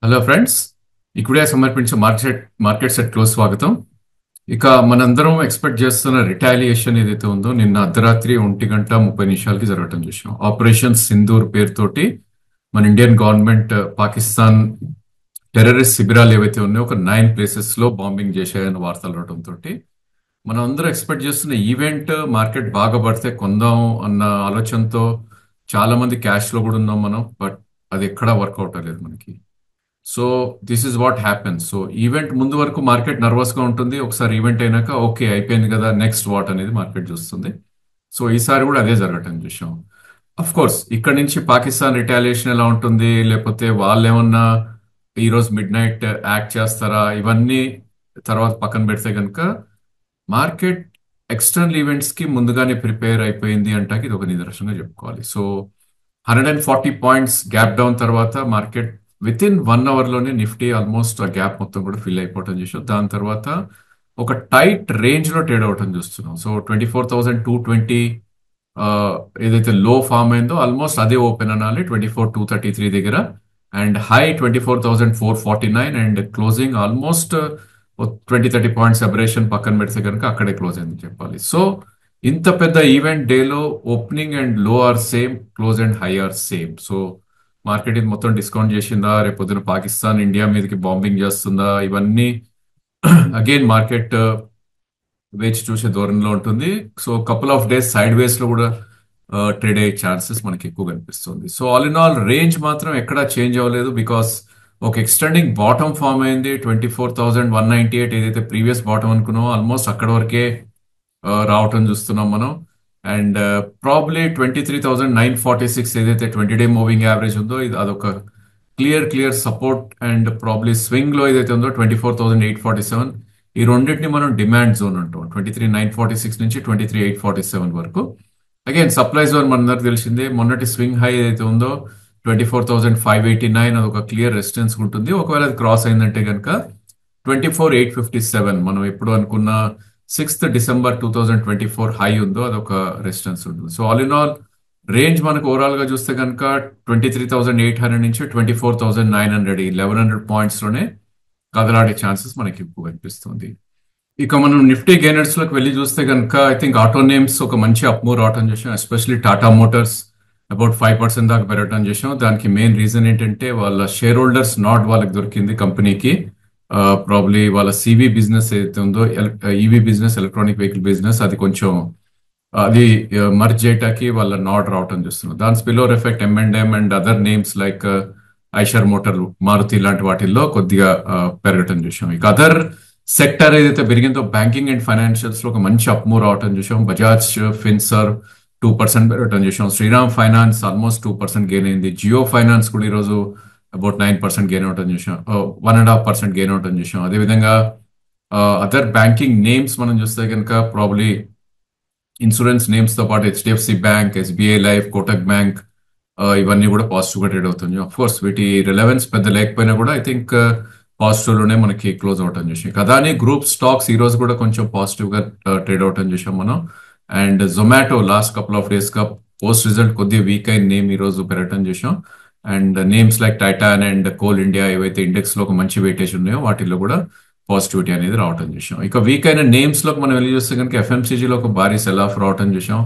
Hello friends, ఇప్పుడే సమర్పించే market set close స్వాగతం. ఇక మనందరం ఎక్స్పెక్ట్ చేస్తున్న రిటాలియేషన్ ఏదైతే ఉందో నిన్న అర్ధరాత్రి 1:30 జరగటం చూసాం. ఆపరేషన్ సింధూర్ పేరుతోటి మన ఇండియన్ గవర్నమెంట్ పాకిస్తాన్ టెర్రరిస్ట్ శిబిరాలు ఏవైతే ఉన్నాయో ఒక 9 ప్లేసెస్ లో బాంబింగ్ చేశాయన్న వార్తలు రావడంతో మనం అందరం ఎక్స్పెక్ట్ చేస్తున్న ఈవెంట్ మార్కెట్ బాగా పడితే కొందాం అన్న ఆలోచనతో చాలా మంది క్యాష్ లో కూడా ఉన్నాం మనం. బట్ అది ఎక్కడా వర్కౌట్ అవ్వలేదు మనకి. So this is what happens. So event ముందు వరకు మార్కెట్ నర్వస్ గా ఉంటుంది. ఒకసారి ఈవెంట్ అయినాక ఓకే అయిపోయింది కదా, నెక్స్ట్ వాట్ అనేది మార్కెట్ చూస్తుంది. సో ఈసారి కూడా అదే జరగటం చూసాం. అఫ్ కోర్స్ ఇక్కడ నుంచి పాకిస్తాన్ రిటాలియేషన్ ఎలా ఉంటుంది, లేకపోతే వాళ్ళు ఏమన్నా ఈ రోజు మిడ్ నైట్ యాక్ట్ చేస్తారా, ఇవన్నీ తర్వాత పక్కన పెడితే కనుక మార్కెట్ ఎక్స్టర్నల్ ఈవెంట్స్ కి ముందుగానే ప్రిపేర్ అయిపోయింది అంటాకి ఇది ఒక నిదర్శనంగా చెప్పుకోవాలి. సో 140 పాయింట్స్ గ్యాప్ డౌన్ తర్వాత మార్కెట్ విత్ ఇన్ 1 అవర్ లోనే నిఫ్టీ ఆల్మోస్ట్ ఆ గ్యాప్ మొత్తం కూడా ఫిల్ అయిపోవటం చూసాం. దాని తర్వాత ఒక టైట్ రేంజ్ లో ట్రేడ్ అవటం చూస్తున్నాం. సో 24,220 ఏదైతే లో ఫామ్ అయిందో ఆల్మోస్ట్ అదే ఓపెన్ అనాలి 24,233 దగ్గర. And high 24,449 and closing almost 20-30 points aberration పక్కన పెడితే కనుక అక్కడే క్లోజ్ అయింది చెప్పాలి. సో ఇంత పెద్ద ఈవెంట్ డేలో opening and low are same, close and high are same. So market ఇది మొత్తం డిస్కౌంట్ చేసిందా, రేపు పొద్దున పాకిస్తాన్ ఇండియా మీదకి బాంబింగ్ చేస్తుందా, ఇవన్నీ అగైన్ మార్కెట్ వేచి చూసే ధోరణిలో ఉంటుంది. So couple of days side వేస్ లో కూడా ట్రేడ్ అయ్యే ఛాన్సెస్ మనకి ఎక్కువ కనిపిస్తుంది. So all in all range మాత్రం ఎక్కడా చేంజ్ అవ్వలేదు. బికాస్ ఒక ఎక్స్టెండింగ్ బాటమ్ ఫామ్ అయింది 24,198 ఏదైతే ప్రీవియస్ బాటమ్ అనుకున్నామో ఆల్మోస్ట్ అక్కడ వరకే రావటం చూస్తున్నాం మనం. అండ్ ప్రాబ్లీ 23,946 ఏదైతే 20-డే మూవింగ్ యావరేజ్ ఉందో ఇది అదొక clear support. And probably swing లో ఏదైతే ఉందో 24,847, ఈ రెండింటిని మనం డిమాండ్ జోన్ అంటాం. 23,946 నుంచి 23,847 వరకు. అగైన్ సప్లై జోన్ మనందరికి తెలిసిందే. మొన్నటి స్వింగ్ హై ఏదైతే ఉందో 24,589 అదొక క్లియర్ రెసిస్టెన్స్ ఉంటుంది. ఒకవేళ అది క్రాస్ అయిందంటే కనుక 24,857 మనం ఎప్పుడు అనుకున్న 6th December 2024 హై ఉందో అదొక రెసిస్టెన్స్ ఉంటుంది. So all in all range మనకు ఓవరాల్ గా చూస్తే కనుక 23,800 నుంచి 24,900, 1,100 పాయింట్స్ లోనే కదలాడే ఛాన్సెస్ మనకి ఎక్కువ కనిపిస్తుంది. ఇక మనం నిఫ్టీ గెయినర్స్ లోకి వెళ్ళి చూస్తే కనుక ఐ థింక్ ఆటో నేమ్స్ ఒక మంచి అప్మూవ్ రావటం చేసాం. ఎస్పెషల్లీ టాటా మోటార్స్ అబౌట్ 5% దాకా పెరగటం చేసాం. దానికి మెయిన్ రీజన్ ఏంటంటే వాళ్ళ షేర్ హోల్డర్స్ నాట్ వాళ్ళకి దొరికింది కంపెనీకి. ప్రాబ్లీ వాళ్ళ సివి బిజినెస్ ఏదైతే ఉందో, EV business, electronic vehicle business, అది కొంచెం అది మర్జ్ చేయటానికి వాళ్ళ నాట్ రావటం చూస్తున్నారు. దాని spillover effect M&M and other names like Eicher motor, Maruti లాంటి వాటిల్లో కొద్దిగా పెరగటం చూసాం. ఇక అదర్ సెక్టర్ ఏదైతే పెరిగిందో బ్యాంకింగ్ అండ్ ఫైనాన్షియల్స్ లో ఒక మంచి అప్మూవ్ రావటం చూసాం. బజాజ్ ఫిన్సర్ 2% పెరగటం చూసాం. శ్రీరామ్ ఫైనాన్స్ ఆల్మోస్ట్ 2% గెయిన్ అయింది. జియో ఫైనాన్స్ కూడా ఈరోజు అబౌట్ 9% గెయిన్ అవటం చూసాం. 1.5% గెయిన్ అవటం చూసాం. అదేవిధంగా అదర్ బ్యాంకింగ్ నేమ్స్ మనం చూస్తే కనుక ప్రాబ్లీ ఇన్సూరెన్స్ నేమ్స్ తో పాటు HDFC bank, SBI life, Kotak bank, ఇవన్నీ కూడా పాజిటివ్ గా ట్రేడ్ అవుతుంది. అఫ్ కోర్స్ వీటి రిలవెన్స్ పెద్ద లేకపోయినా కూడా ఐ థింక్ పాజిటివ్ లోనే మనకి క్లోజ్ అవటం చూసాం. అదాని గ్రూప్ స్టాక్స్ ఈ రోజు కూడా కొంచెం పాజిటివ్ గా ట్రేడ్ అవటం చూసాం మనం. And Zomato last couple of days గా పోస్ట్ రిజల్ట్ కొద్దిగా వీక్ అయిన నేమ్ ఈ రోజు పెరగటం చూసాం. And names like Titan and coal India ఏవైతే ఇండెక్స్ లో ఒక మంచి వెయిటేజ్ ఉన్నాయో వాటిల్లో కూడా పాజిటివిటీ అనేది రావటం చూసాం. ఇక వీక్ అయిన నేమ్స్ లో మనం వెళ్ళి చూస్తే కనుక FMCG లో ఒక భారీ సెల్ ఆఫ్ రావటం చూసాం.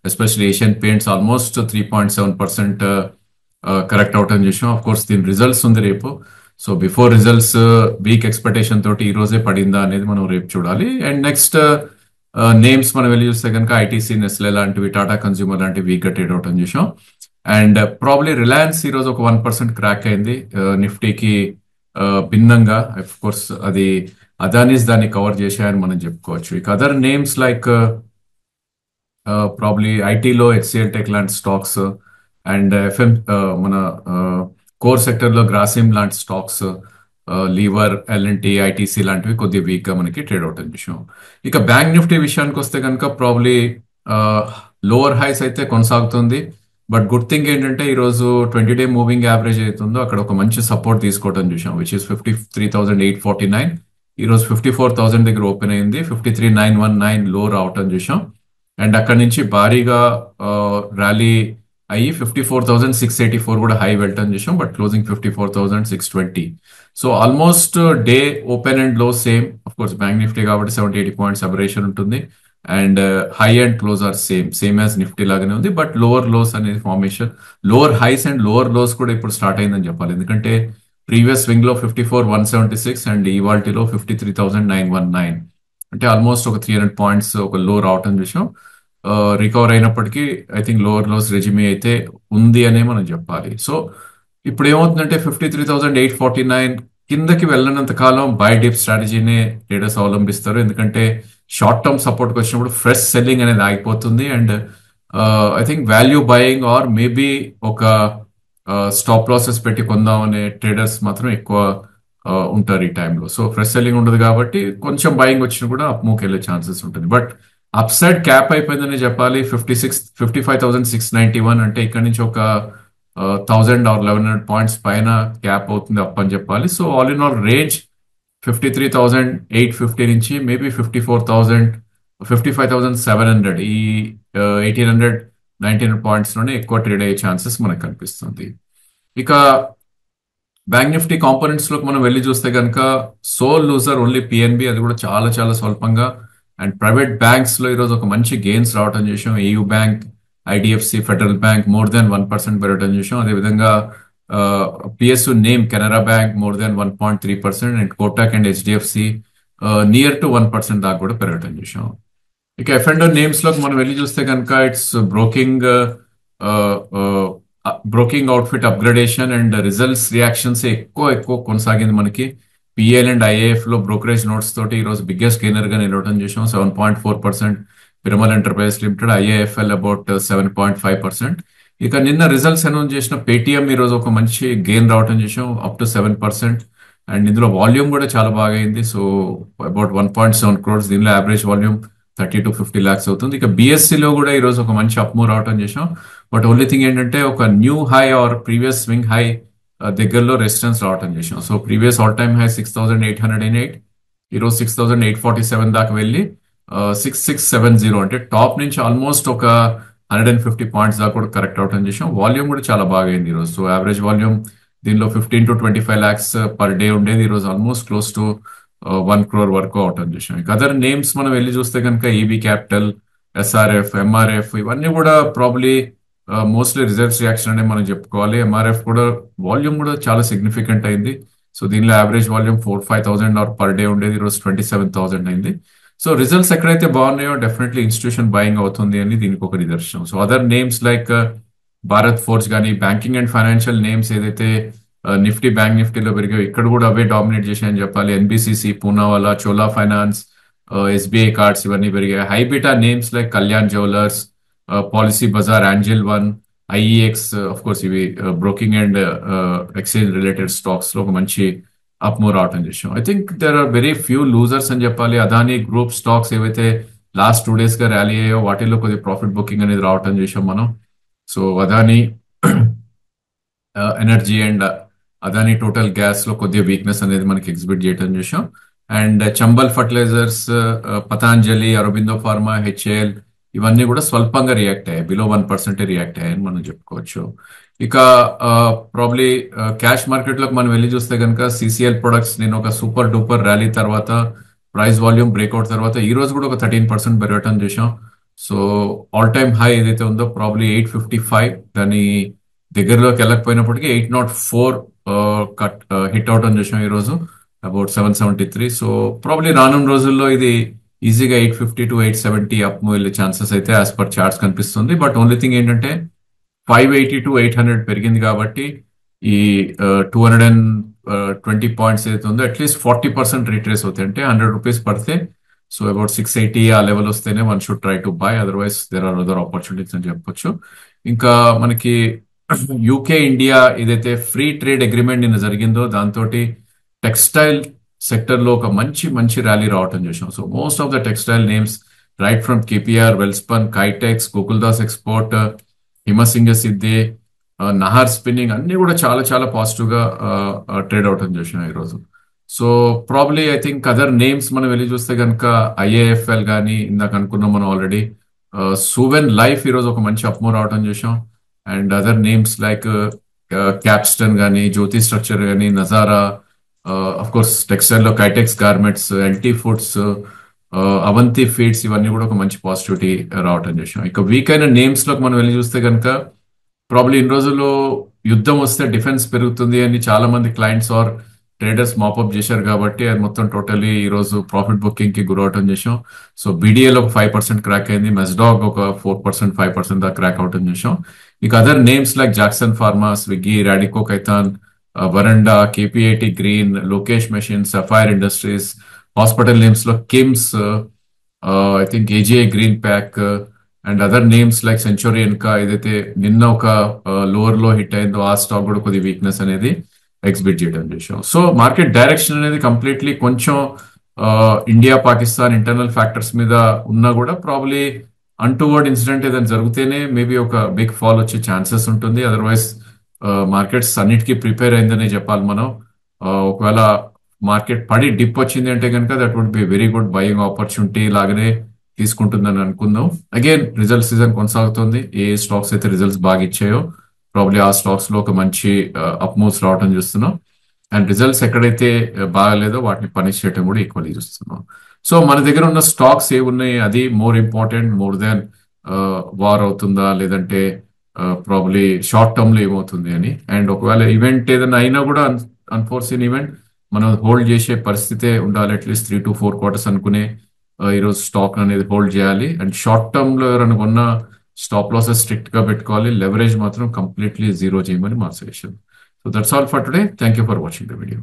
Especially Asian paints almost 3.7% correct అవటం చూసాం. అఫ్ కోర్స్ దీని రిజల్ట్స్ ఉంది రేపు. So before results week expectation తోటి ఈ రోజే పడిందా అనేది మనం రేపు చూడాలి. అండ్ నెక్స్ట్ నేమ్స్ మనం వెళ్ళి చూస్తే కనుక ITC, నెస్లే లాంటివి, టాటా కన్స్యూమర్ లాంటివి వీక్ గా ట్రేడ్ అవటం చూసాం. అండ్ ప్రాబ్లీ రిలయన్స్ ఈ రోజు ఒక 1% క్రాక్ అయింది నిఫ్టీకి భిన్నంగా. అఫ్ కోర్స్ అది అదానీస్ దాన్ని కవర్ చేశాయని మనం చెప్పుకోవచ్చు. ఇక అదర్ నేమ్స్ లైక్ ప్రాబ్లీ ఐటీలో HCL టెక్ లాంటి స్టాక్స్ అండ్ మన కోర్ సెక్టర్ లో గ్రాసిమ్ లాంటి స్టాక్స్, లీవర్, L&T, ITC లాంటివి కొద్దిగా వీక్ గా మనకి ట్రేడ్ అవటం చూసాం. ఇక బ్యాంక్ నిఫ్టీ విషయానికి వస్తే కనుక ప్రాబ్లీ లోవర్ హైస్ అయితే కొనసాగుతుంది. బట్ గుడ్ థింగ్ ఏంటంటే ఈరోజు 20-డే మూవింగ్ యావరేజ్ అవుతుందో అక్కడ ఒక మంచి సపోర్ట్ తీసుకోవడం చూసాం, విచ్ ఇస్ 53,849. ఈరోజు 54,000 దగ్గర ఓపెన్ అయింది. 53,919 లో రావటం చూసాం. అండ్ అక్కడి నుంచి భారీగా ర్యాలీ అయ్యి 54,684 కూడా హై వెళ్ళటం చూసాం, but closing 54,620. So almost day open and low same. Of course bank Nifty కాబట్టి 70-80 పాయింట్స్ అబరేషన్ ఉంటుంది. And high and close are same as Nifty లాగానే ఉంది. బట్ లోవర్ లోస్ అనేది formation, lower highs and lower lows కూడా ఇప్పుడు start అయిందని చెప్పాలి. ఎందుకంటే ప్రీవియస్ స్వింగ్ లో 54,176 అండ్ ఇవాల్టీలో 53,919. అంటే ఆల్మోస్ట్ ఒక 300 పాయింట్స్ ఒక లో రావటం చూసాం. రికవర్ అయినప్పటికీ ఐ థింక్ లోవర్ లోస్ రెజిమీ అయితే ఉంది అనే మనం చెప్పాలి. సో ఇప్పుడు ఏమవుతుందంటే 53,849 కిందకి వెళ్ళినంత కాలం బై డిప్ స్ట్రాటజీనే ట్రేడర్స్ అవలంబిస్తారు. ఎందుకంటే షార్ట్ టర్మ్ సపోర్ట్కి వచ్చినప్పుడు ఫ్రెష్ సెల్లింగ్ అనేది ఆగిపోతుంది. And I think value buying or maybe ఒక స్టాప్ లాసెస్ పెట్టి కొందాం అనే ట్రేడర్స్ మాత్రం ఎక్కువ ఉంటారు ఈ టైంలో. సో ఫ్రెష్ సెల్లింగ్ ఉండదు కాబట్టి కొంచెం బయింగ్ వచ్చినా కూడా అప్ మూవ్కి వెళ్ళే ఛాన్సెస్ ఉంటుంది. బట్ అప్ సైడ్ క్యాప్ అయిపోయిందని చెప్పాలి. 55,691 అంటే ఇక్కడ నుంచి ఒక 1,000 or 1,100 పాయింట్స్ పైన క్యాప్ అవుతుంది అప్ అని చెప్పాలి. So all in all range 53,850 నుంచి మేబీ 54,000, 55,700, ఈ 1,800, 1,900 పాయింట్స్ లోనే ఎక్కువ ట్రేడ్ అయ్యే ఛాన్సెస్ మనకు కనిపిస్తుంది. ఇక బ్యాంక్ నిఫ్టీ కాంపోనెంట్స్ లోకి మనం వెళ్ళి చూస్తే కనుక సోల్ లూజర్ ఓన్లీ పిఎన్బి, అది కూడా చాలా చాలా స్వల్పంగా. అండ్ ప్రైవేట్ బ్యాంక్స్ లో ఈరోజు ఒక మంచి గెయిన్స్ రావటం చూసాం. AU bank, IDFC, federal bank more than 1% పెరగటం చూసాం. అదేవిధంగా PSU name Canara bank more than 1.3%, and Kotak and HDFC near to 1% దాకా కూడా పెరగటం చూసాం. ఇక ఎఫ్ అండ్ నేమ్స్ లోకి మనం వెళ్ళి చూస్తే కనుక it's broking outfit upgradation and results reactions ఎక్కువ ఎక్కువ కొనసాగింది మనకి. పిఎల్ అండ్ ఐఏఎఫ్ లో బ్రోకరేజ్ నోట్స్ తోటి ఈరోజు బిగ్గెస్ట్ గెయినర్ గా నిలవడం చూసాం. 7.4% Piramal enterprise limited, IAFL about 7.5%. ఇక నిన్న రిజల్ట్స్ అనౌన్స్ చేసిన పేటిఎం ఈరోజు ఒక మంచి గెయిన్ రావడం చూసాం, అప్ టు 7%. అండ్ ఇందులో వాల్యూమ్ కూడా చాలా బాగా అయింది. సో అబౌట్ 1.7 crores, దీనిలో యావరేజ్ వాల్యూమ్ 30-50 lakhs అవుతుంది. ఇక బిఎస్సిలో కూడా ఈరోజు ఒక మంచి అప్ మూవ్ రావటం చేసాం. బట్ ఓన్లీ థింగ్ ఏంటంటే ఒక new high or previous swing high దగ్గరలో రెసిస్టెన్స్ రావటం చేసాం. So previous all time high 6,808, ఈరోజు 6,847 దాకా వెళ్ళి 6,670 అంటే టాప్ నుంచి ఆల్మోస్ట్ ఒక 150 పాయింట్స్ దాకా కూడా కరెక్ట్ అవటం చేసాం. వాల్యూమ్ కూడా చాలా బాగా అయింది ఈరోజు. సో యావరేజ్ వాల్యూమ్ దీనిలో 15-25 lakhs పర్ డే ఉండేది, ఈరోజు ఆల్మోస్ట్ క్లోజ్ టు 1 crore వరకు అవటం చూసాం. ఇక అదర్ నేమ్స్ మనం వెళ్ళి చూస్తే కనుక ఈబీ క్యాపిటల్, ఎస్ఆర్ఎఫ్, ఎంఆర్ఎఫ్ ఇవన్నీ కూడా ప్రాబ్లీ మోస్ట్లీ రిజల్ట్స్ రియాక్షన్ అనే మనం చెప్పుకోవాలి. ఎంఆర్ఎఫ్ కూడా వాల్యూమ్ కూడా చాలా సిగ్నిఫికెంట్ అయింది. సో దీనిలో యావరేజ్ వాల్యూమ్ 4-5,000 పర్ డే ఉండేది, ఈరోజు 27,000 అయింది. సో రిజల్ట్స్ ఎక్కడైతే బాగున్నాయో డెఫినెట్లీ ఇన్స్టిట్యూషన్ బయింగ్ అవుతుంది అని దీనికి ఒక నిదర్శనం. So other names like Bharat Forge కానీ బ్యాంకింగ్ అండ్ ఫైనాన్షియల్ నేమ్స్ ఏదైతే నిఫ్టీ బ్యాంక్ నిఫ్టీలో పెరిగాయో ఇక్కడ కూడా అవే డామినేట్ చేశాయని చెప్పాలి. NBCC, Poonawalla, Chola finance, SBI cards ఇవన్నీ పెరిగాయి. High beta names like Kalyan jewellers, Policy Bazaar, Angel one, IEX, of course ఇవి broking and exchange related stocks లో ఒక మంచి అప్ మూవ్ రావటం చేసాం. I think there are very few losers అని చెప్పాలి. అదానీ గ్రూప్ స్టాక్స్ ఏవైతే లాస్ట్ 2 days గా ర్యాలీ అయ్యాయో వాటిల్లో కొద్దిగా ప్రాఫిట్ బుకింగ్ అనేది రావటం చేసాం మనం. So Adani energy and Adani total gas లో కొద్దిగా వీక్నెస్ అనేది మనకి ఎగ్జిబిట్ చేయడం చూసాం. And Chambal fertilisers, Patanjali, Aurobindo pharma, HAL ఇవన్నీ కూడా స్వల్పంగా రియాక్ట్ అయ్యాయి, బిలో 1% రియాక్ట్ అయ్యాయని మనం చెప్పుకోవచ్చు. ఇక ప్రాబ్లీ క్యాష్ మార్కెట్ లోకి మనం వెళ్ళి చూస్తే కనుక సిసిఎల్ ప్రొడక్ట్స్ నేను ఒక సూపర్ డూపర్ ర్యాలీ తర్వాత ప్రైస్ వాల్యూమ్ బ్రేక్అవుట్ తర్వాత ఈ రోజు కూడా ఒక 13% పెరగటం చూసాం. సో ఆల్ టైమ్ హై ఏదైతే ఉందో ప్రాబ్లీ 855, దాని దగ్గరలోకి వెళ్ళకపోయినప్పటికీ 804 కట్ హిట్ అవటం చూసాం ఈరోజు, అబౌట్ 773. సో ప్రాబ్లీ రానున్న రోజుల్లో ఇది ఈజీగా 850-870 అప్ వెళ్ళే ఛాన్సెస్ అయితే యాజ్ పర్ చార్ట్స్ కనిపిస్తుంది. బట్ ఓన్లీ థింగ్ ఏంటంటే 580-800 పెరిగింది కాబట్టి ఈ 220 పాయింట్స్ ఏదైతే ఉందో అట్లీస్ట్ 40% రీట్రేస్ అవుతాయి. అంటే 100 రూపీస్ పడితే సో అబౌట్ 680 ఆ లెవెల్ వస్తేనే one should try to buy, otherwise there are other opportunities అని చెప్పొచ్చు. ఇంకా మనకి యూకే ఇండియా ఏదైతే ఫ్రీ ట్రేడ్ అగ్రిమెంట్ నిన్న జరిగిందో దాంతో టెక్స్టైల్ సెక్టర్ లో ఒక మంచి మంచి ర్యాలీ రావటం చూసాం. So most of the textile names right from KPR, Welspun, Kitex, Gokaldas export, Himatsingka Seide, Nahar spinning అన్ని కూడా చాలా చాలా పాజిటివ్ గా ట్రేడ్ అవటం చూసాం ఈరోజు. So probably I think other names మనం వెళ్ళి చూస్తే కనుక ఐఏఎఫ్ఎల్ కానీ ఇందాక అనుకున్నాం మనం ఆల్రెడీ, సువెన్ లైఫ్ ఈరోజు ఒక మంచి అప్మూవ్ రావటం చూసాం. And other names like Capston కానీ, జ్యోతి స్ట్రక్చర్ కానీ, నజారా, అఫ్ కోర్స్ టెక్స్టైల్ లో Kitex garments, LT foods, Avanti feeds, ఇవన్నీ కూడా ఒక మంచి పాజిటివిటీ రావటం చేసాం. ఇక వీక్ అయిన నేమ్స్ లోకి మనం వెళ్ళి చూస్తే కనుక ప్రాబ్లీ ఇన్ని రోజుల్లో యుద్ధం వస్తే డిఫెన్స్ పెరుగుతుంది అని చాలా మంది క్లయింట్స్ ఆర్ ట్రేడర్స్ మాపప్ చేశారు కాబట్టి అది మొత్తం టోటలీ ఈ రోజు ప్రాఫిట్ బుకింగ్ కి గురవటం చేసాం. సో బీడీఎల్ ఒక 5% క్రాక్ అయింది, మెస్డాగ్ ఒక 4%, 5% దాకా క్రాక్ అవటం చేసాం. ఇక other names like Jackson pharma, Swiggy, Radico Khaitan, Veranda, KPIT green, Lokesh machines, Sapphire industries, hospital names లో KIMS, I think AGI green pack, and other names like Centurion కా ఏదైతే నిన్న ఒక లోవర్ లో హిట్ అయిందో ఆ స్టాక్ కూడా కొద్ది వీక్నెస్ అనేది ఎగ్జిబిట్ చేయడం చేసాం. సో మార్కెట్ డైరెక్షన్ అనేది కంప్లీట్లీ కొంచెం ఇండియా పాకిస్తాన్ ఇంటర్నల్ ఫ్యాక్టర్స్ మీద ఉన్నా కూడా ప్రాబ్లీ అన్టువర్డ్ ఇన్సిడెంట్ ఏదైనా జరిగితేనే మేబీ ఒక బిగ్ ఫాల్ వచ్చే ఛాన్సెస్ ఉంటుంది. అదర్వైజ్ మార్కెట్స్ అన్నిటికీ ప్రిపేర్ అయిందనే చెప్పాలి మనం. ఒకవేళ మార్కెట్ పడి డిప్ వచ్చింది అంటే కనుక that would be very good buying opportunity లాగానే తీసుకుంటుందని అనుకుందాం. అగైన్ రిజల్ట్ సీజన్ కొనసాగుతుంది. ఏ స్టాక్స్ అయితే రిజల్ట్స్ బాగా ఇచ్చాయో ప్రాబ్లీ ఆ స్టాక్స్ లో ఒక మంచి అప్ మూవ్స్ రావడం చూస్తున్నాం. అండ్ రిజల్ట్స్ ఎక్కడైతే బాగాలేదో వాటిని పనిష్ చేయడం కూడా ఈక్వల్లీ చూస్తున్నాం. సో మన దగ్గర ఉన్న స్టాక్స్ ఏ ఉన్నాయి అది more important more than war అవుతుందా లేదంటే ప్రాబ్లీ షార్ట్ టర్మ్ లో ఏమవుతుంది అని. అండ్ ఒకవేళ ఈవెంట్ ఏదైనా అయినా కూడా అన్ఫోర్సీన్ ఈవెంట్ మనం హోల్డ్ చేసే పరిస్థితే ఉండాలి. అట్లీస్ట్ 3 to 4 quarters అనుకునే ఈరోజు స్టాక్ అనేది హోల్డ్ చేయాలి. అండ్ షార్ట్ టర్మ్ లో ఎవరైనా కొన్న స్టాప్ లాసెస్ స్ట్రిక్ట్ గా పెట్టుకోవాలి. లెవరేజ్ మాత్రం కంప్లీట్లీ జీరో చేయమని మా suggestion. So that's all for today. Thank you for watching the video.